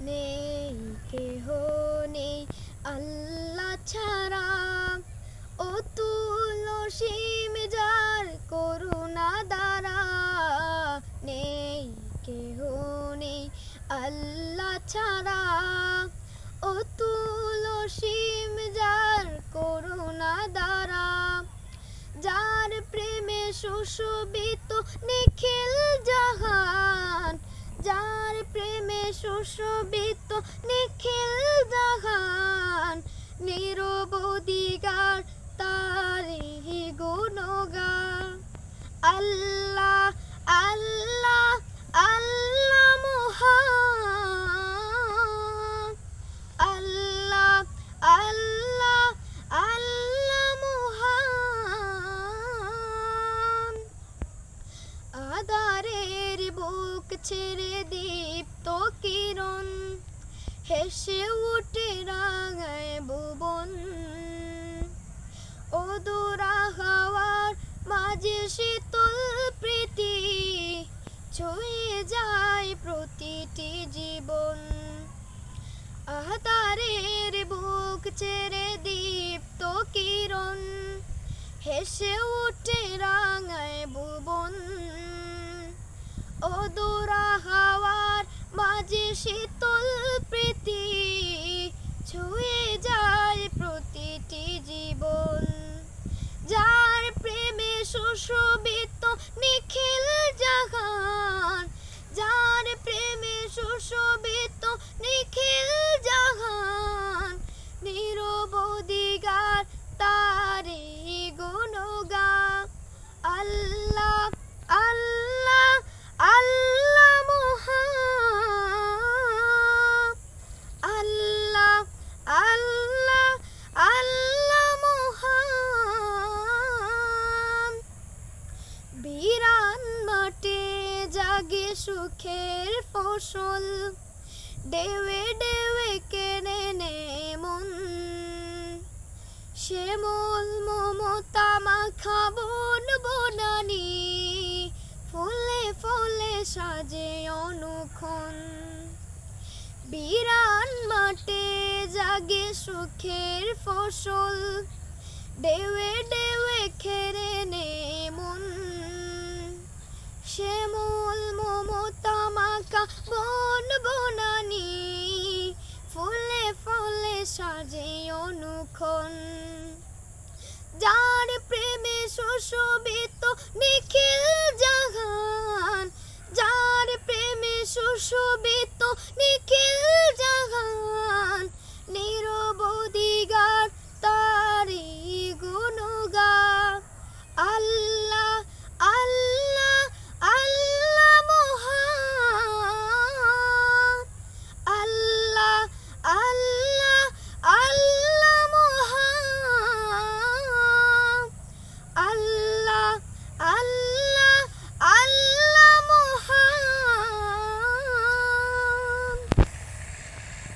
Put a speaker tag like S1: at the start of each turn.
S1: নেই কেহ নেই আল্লাহ ছাড়া, অতুল অসীম যার করুণা দ্বারা। নেই কেহ নেই আল্লাহ ছাড়া, অতুল অসীম যার করুণা দ্বারা। যার প্রেমে সুশোভিত নিখিল জাহান, যার প্রেমে সুশোভিত নিখিল জাহান, নিরবধিকার তারি গুণগান। আল্লাহ আল্লাহ আল্লাহ মহান, আল্লাহ আল্লাহ আল্লাহ মহান। আধারের বুক ছেড়ে দীপ্ত কিরণ, হেসে উঠে রাঙায় ভুবন। অদূরা হাওয়ার মাঝে শীতল প্রীতি, ছুঁয়ে যায় প্রতিটি জীবন। আধারের বুক ছেড়ে দীপ্ত কিরণ, হেসে উঠে রাঙায় ভুবন। অদূরা হাওয়ার মাঝে শীতল প্রীতি, ছুঁয়ে যায় প্রতিটি জীবন। যার প্রেমে সুশোভিত নিখিল জাহান, যার প্রেমে সুশোভিত নিখিল জাহান, নিরবধিকার তারি গুণগান। আল্লাহ আল্লাহ আল্লাহ মহান, আল্লাহ আল্লাহ আল্লাহ মহান। বিরান মাঠে জাগে সুখের ফসল, ঢেউয়ে ঢেউয়ে কেড়ে নেয় মন। শ্যামল মমতা মাখা বন বনানী, ফুলে ফুলে সাজে অনুক্ষণ। বিরান মাঠে জাগে সুখের ফসল, ঢেউয়ে ঢেউয়ে কেড়ে নেয় মন। শ্যামল মমতা মাখা বন বনানী,